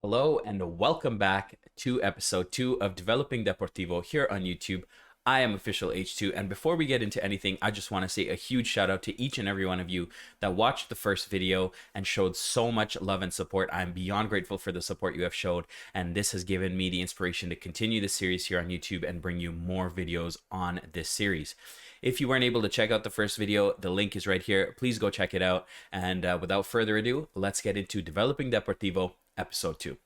Hello and welcome back to episode 2 of Developing Deportivo here on YouTube. I am Official H2, and before we get into anything, I just want to say a huge shout out to each and every one of you that watched the first video and showed so much love and support. I'm beyond grateful for the support you have showed, and this has given me the inspiration to continue the series here on YouTube and bring you more videos on this series. If you weren't able to check out the first video, the link is right here. Please go check it out. And without further ado, let's get into Developing Deportivo episode 2.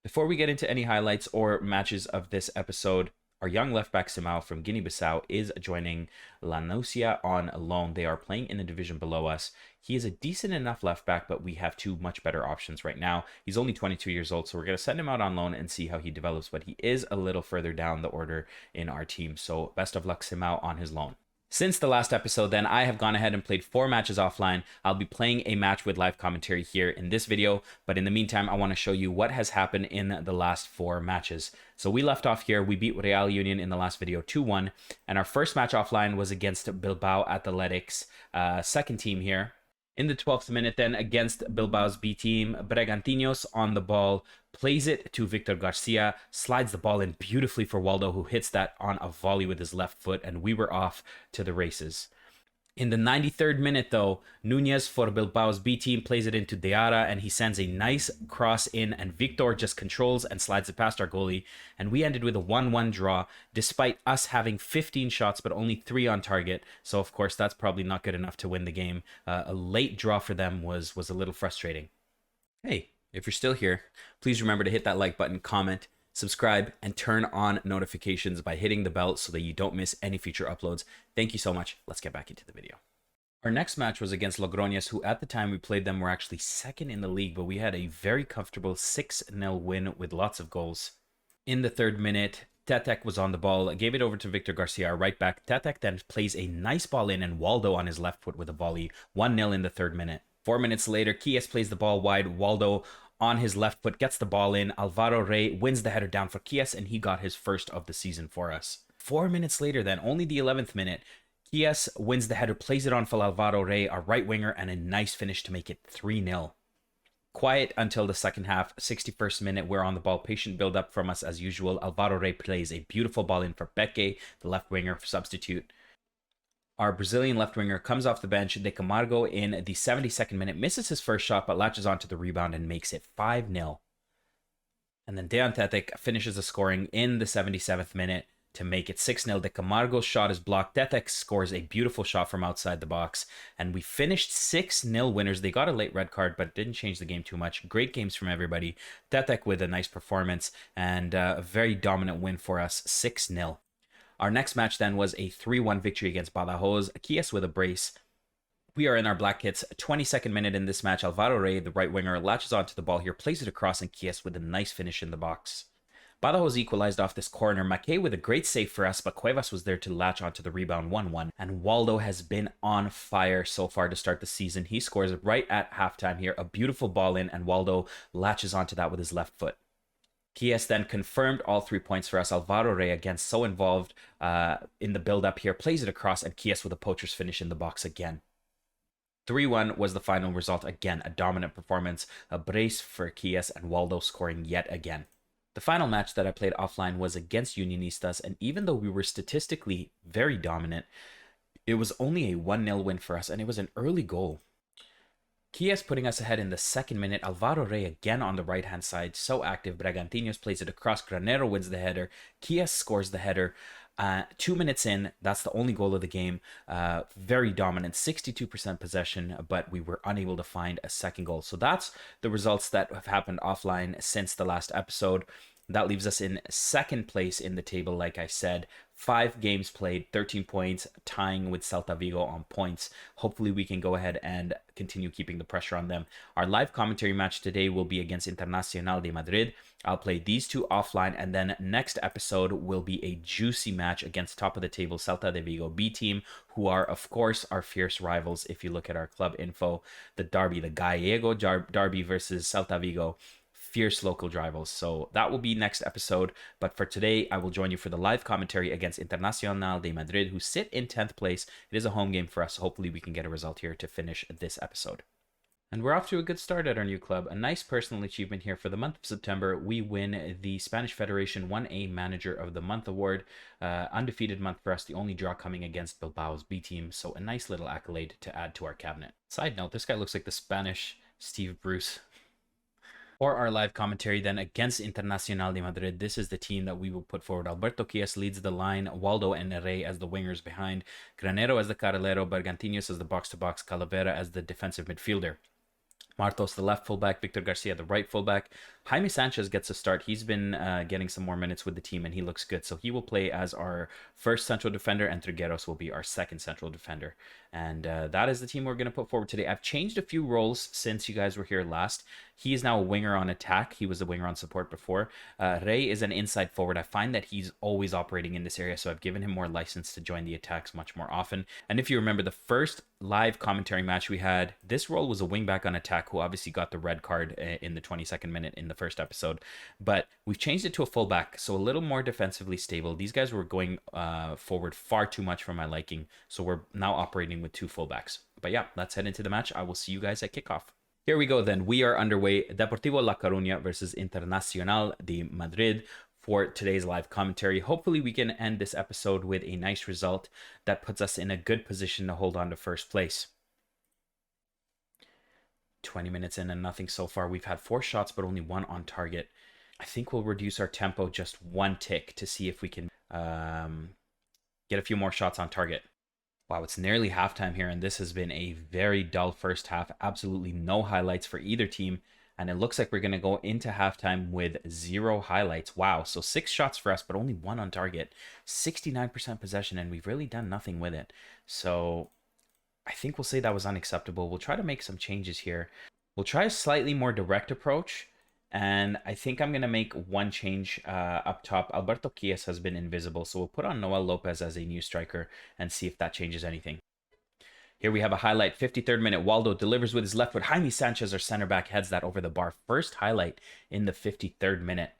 Before we get into any highlights or matches of this episode, our young left back Simao from Guinea-Bissau is joining La Nucia on loan. They are playing in the division below us. He is a decent enough left back, but we have two much better options right now. He's only 22 years old, so we're going to send him out on loan and see how he develops, but he is a little further down the order in our team. So best of luck, Simao, on his loan. Since the last episode, then, I have gone ahead and played 4 matches offline. I'll be playing a match with live commentary here in this video, but in the meantime, I want to show you what has happened in the last 4 matches. So we left off here. We beat Real Union in the last video 2-1, and our first match offline was against Bilbao Athletics, second team here. In the 12th minute then, against Bilbao's B team, Bregantinos on the ball, plays it to Victor Garcia, slides the ball in beautifully for Waldo, who hits that on a volley with his left foot, and we were off to the races. In the 93rd minute, though, Nunez for Bilbao's B team plays it into Deara, and he sends a nice cross in, and Victor just controls and slides it past our goalie, and we ended with a 1-1 draw, despite us having 15 shots, but only 3 on target. So, of course, that's probably not good enough to win the game. A late draw for them was a little frustrating. Hey, if you're still here, please remember to hit that like button, comment, subscribe, and turn on notifications by hitting the bell so that you don't miss any future uploads. Thank you so much. Let's get back into the video. Our next match was against Logroñas, who at the time we played them were actually second in the league, but we had a very comfortable 6-0 win with lots of goals. In the 3rd minute, Tetek was on the ball, gave it over to Victor Garcia, right back. Tetek then plays a nice ball in, and Waldo on his left foot with a volley. 1-0 in the 3rd minute. 4 minutes later, Kies plays the ball wide. Waldo on his left foot gets the ball in. Alvaro Rey wins the header down for Kies, and he got his first of the season for us. 4 minutes later then, only the 11th minute, Kies wins the header, plays it on for Alvaro Rey, our right winger, and a nice finish to make it 3-0. Quiet until the second half. 61st minute, we're on the ball. Patient build up from us as usual. Alvaro Rey plays a beautiful ball in for Beque, the left winger substitute. Our Brazilian left winger comes off the bench. De Camargo in the 72nd minute misses his first shot, but latches onto the rebound and makes it 5-0. And then Dejan Tetek finishes the scoring in the 77th minute to make it 6-0. De Camargo's shot is blocked. Tetek scores a beautiful shot from outside the box, and we finished 6-0 winners. They got a late red card, but it didn't change the game too much. Great games from everybody. Tetek with a nice performance and a very dominant win for us, 6-0. Our next match then was a 3-1 victory against Badajoz. Kies with a brace. We are in our black kits. 22nd minute in this match. Alvaro Rey, the right winger, latches onto the ball here, plays it across, and Kies with a nice finish in the box. Badajoz equalized off this corner. Mackay with a great save for us, but Cuevas was there to latch onto the rebound 1-1. And Waldo has been on fire so far to start the season. He scores right at halftime here. A beautiful ball in, and Waldo latches onto that with his left foot. Kies then confirmed all 3 points for us. Alvaro Rey, again, so involved in the build-up here, plays it across, and Kies with a poacher's finish in the box again. 3-1 was the final result. Again, a dominant performance, a brace for Kies, and Waldo scoring yet again. The final match that I played offline was against Unionistas, and even though we were statistically very dominant, it was only a 1-0 win for us, and it was an early goal. Kies putting us ahead in the 2nd minute. Alvaro Rey again on the right-hand side, so active. Bregantinos plays it across. Granero wins the header. Kies scores the header. 2 minutes in, that's the only goal of the game. Very dominant, 62% possession, but we were unable to find a second goal. So that's the results that have happened offline since the last episode. That leaves us in 2nd place in the table, like I said. 5 games played, 13 points, tying with Celta Vigo on points. Hopefully we can go ahead and continue keeping the pressure on them. Our live commentary match today will be against Internacional de Madrid. I'll play these 2 offline, and then next episode will be a juicy match against top of the table Celta de Vigo B team, who are, of course, our fierce rivals. If you look at our club info, the derby, the Gallego derby versus Celta Vigo. fierce local rivals. So that will be next episode. But for today, I will join you for the live commentary against Internacional de Madrid, who sit in 10th place. It is a home game for us. So hopefully we can get a result here to finish this episode. And we're off to a good start at our new club. A nice personal achievement here for the month of September. We win the Spanish Federation 1A Manager of the Month award. Undefeated month for us, the only draw coming against Bilbao's B team. So a nice little accolade to add to our cabinet. Side note, this guy looks like the Spanish Steve Bruce. For our live commentary then against Internacional de Madrid, this is the team that we will put forward. Alberto Quies leads the line, Waldo and Rey as the wingers behind, Granero as the carrilero, Bergantinos as the box-to-box, Calavera as the defensive midfielder. Martos, the left fullback, Victor Garcia, the right fullback. Jaime Sanchez gets a start. He's been getting some more minutes with the team, and he looks good. So he will play as our first central defender, and Trigueros will be our second central defender. And that is the team we're going to put forward today. I've changed a few roles since you guys were here last. He is now a winger on attack. He was a winger on support before. Rey is an inside forward. I find that he's always operating in this area, so I've given him more license to join the attacks much more often. And if you remember, the first live commentary match we had, this role was a wingback on attack, who obviously got the red card in the 22nd minute in the first episode. But we've changed it to a fullback, so a little more defensively stable. These guys were going forward far too much for my liking, so we're now operating with two fullbacks. But yeah, let's head into the match. I will see you guys at kickoff. Here we go then. We are underway. Deportivo La Coruna versus Internacional de Madrid for today's live commentary. Hopefully we can end this episode with a nice result that puts us in a good position to hold on to first place. 20 minutes in and nothing so far. We've had 4 shots, but only 1 on target. I think we'll reduce our tempo just 1 tick to see if we can get a few more shots on target. Wow, it's nearly halftime here, and this has been a very dull first half. Absolutely no highlights for either team, and it looks like we're going to go into halftime with 0 highlights. Wow, so 6 shots for us, but only 1 on target. 69% possession, and we've really done nothing with it. So I think we'll say that was unacceptable. We'll try to make some changes here. We'll try a slightly more direct approach. And I think I'm going to make 1 change up top. Alberto Quies has been invisible, so we'll put on Noel Lopez as a new striker and see if that changes anything. Here we have a highlight, 53rd minute. Waldo delivers with his left foot. Jaime Sanchez, our center back, heads that over the bar. First highlight in the 53rd minute.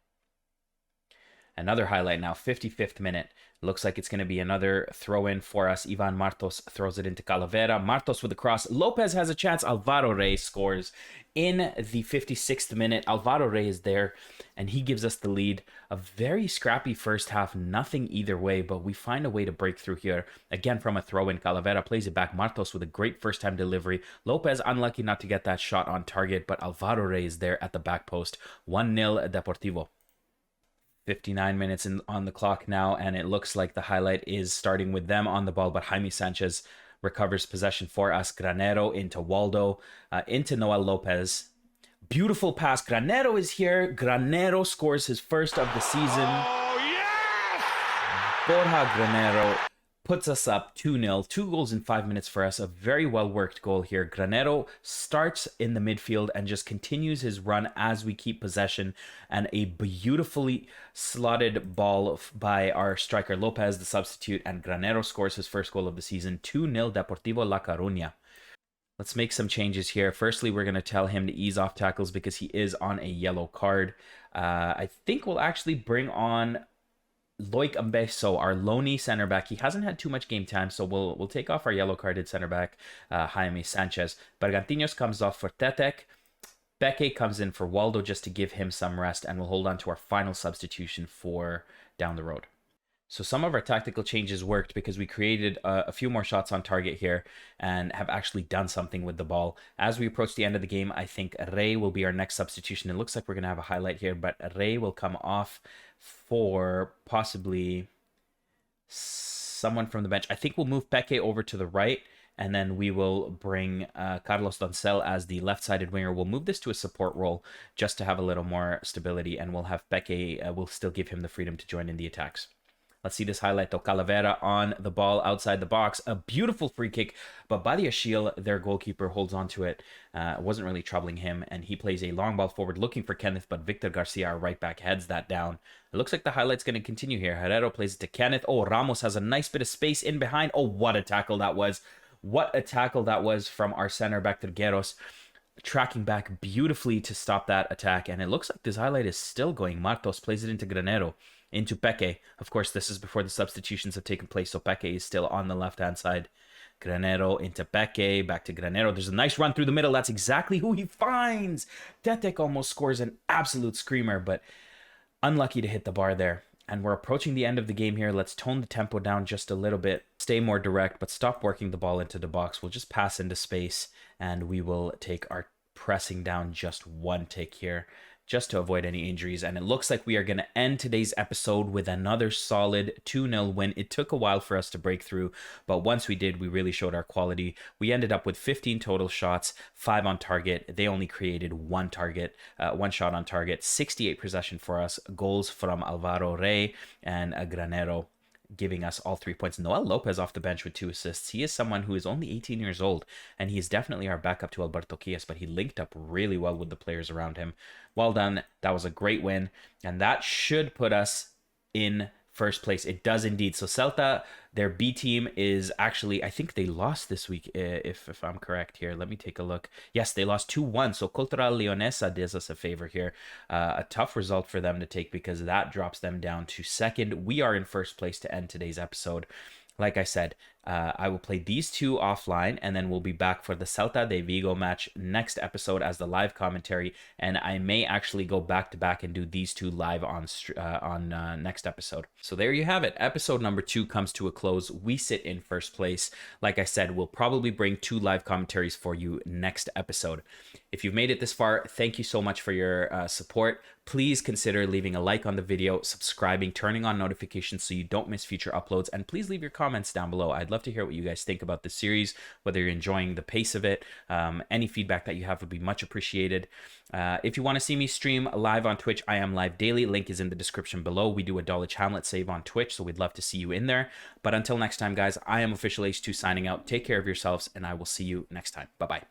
Another highlight now, 55th minute. Looks like it's going to be another throw-in for us. Ivan Martos throws it into Calavera. Martos with the cross. Lopez has a chance. Alvaro Rey scores in the 56th minute. Alvaro Rey is there, and he gives us the lead. A very scrappy first half. Nothing either way, but we find a way to break through here. Again, from a throw-in. Calavera plays it back. Martos with a great first-time delivery. Lopez unlucky not to get that shot on target, but Alvaro Rey is there at the back post. 1-0 Deportivo. 59 minutes on the clock now, and it looks like the highlight is starting with them on the ball, but Jaime Sanchez recovers possession for us. Granero into Waldo, into Noel Lopez. Beautiful pass. Granero is here. Granero scores his first of the season. Oh, yes! Borja Granero puts us up 2-0. 2 goals in 5 minutes for us. A very well-worked goal here. Granero starts in the midfield and just continues his run as we keep possession. And a beautifully slotted ball by our striker Lopez, the substitute. And Granero scores his first goal of the season. 2-0 Deportivo La Coruna. Let's make some changes here. Firstly, we're going to tell him to ease off tackles because he is on a yellow card. I think we'll actually bring on Loic Ambeso, our loney center back. He hasn't had too much game time, so we'll take off our yellow carded center back, Jaime Sanchez. Bergantinos comes off for Tetek. Beke comes in for Waldo just to give him some rest, and we'll hold on to our final substitution for down the road. So some of our tactical changes worked because we created a few more shots on target here and have actually done something with the ball. As we approach the end of the game, I think Rey will be our next substitution. It looks like we're going to have a highlight here, but Rey will come off for possibly someone from the bench. I think we'll move Peke over to the right, and then we will bring Carlos Doncel as the left-sided winger. We'll move this to a support role just to have a little more stability, and we'll have Peke, we'll still give him the freedom to join in the attacks. Let's see this highlight though. Calavera on the ball outside the box. A beautiful free kick, but Badiashile, their goalkeeper, holds on to it. It wasn't really troubling him, and he plays a long ball forward looking for Kenneth, but Victor Garcia, our right back, heads that down. It looks like the highlight's going to continue here. Herrero plays it to Kenneth. Oh, Ramos has a nice bit of space in behind. Oh, what a tackle that was. What a tackle that was from our center back, Trigueros. tracking back beautifully to stop that attack. And it looks like this highlight is still going. Martos plays it into Granero, into Peque. Of course, this is before the substitutions have taken place, so Peque is still on the left-hand side. Granero into Peque, back to Granero. There's a nice run through the middle. That's exactly who he finds. Tetek almost scores an absolute screamer, but unlucky to hit the bar there. And we're approaching the end of the game here. Let's tone the tempo down just a little bit. Stay more direct, but stop working the ball into the box. We'll just pass into space, and we will take our pressing down just one tick here, just to avoid any injuries. And it looks like we are going to end today's episode with another solid 2-0 win. It took a while for us to break through, but once we did, we really showed our quality. We ended up with 15 total shots, 5 on target. They only created one shot on target, 68 possession for us, goals from Alvaro Rey and Granero, giving us all 3 points. Noel Lopez off the bench with 2 assists. He is someone who is only 18 years old, and he is definitely our backup to Alberto Quies, but he linked up really well with the players around him. Well done. That was a great win, and that should put us in first place. It does indeed. So Celta, their B team is actually, I think they lost this week, if I'm correct here. Let me take a look. Yes, they lost 2-1. So Cultural Leonesa does us a favor here. A tough result for them to take, because that drops them down to second. We are in first place to end today's episode. Like I said, I will play these two offline, and then we'll be back for the Celta de Vigo match next episode as the live commentary. And I may actually go back to back and do these two live on next episode. So there you have it. Episode number 2 comes to a close. We sit in first place. Like I said, we'll probably bring 2 live commentaries for you next episode. If you've made it this far, thank you so much for your support. Please consider leaving a like on the video, subscribing, turning on notifications so you don't miss future uploads, and please leave your comments down below. I'd love to hear what you guys think about the series, whether you're enjoying the pace of it. Any feedback that you have would be much appreciated. If you want to see me stream live on Twitch, I am live daily. Link is in the description below. We do a Dulwich Hamlet save on Twitch, so we'd love to see you in there. But until next time, guys, I am Official H2 signing out. Take care of yourselves, and I will see you next time. Bye-bye.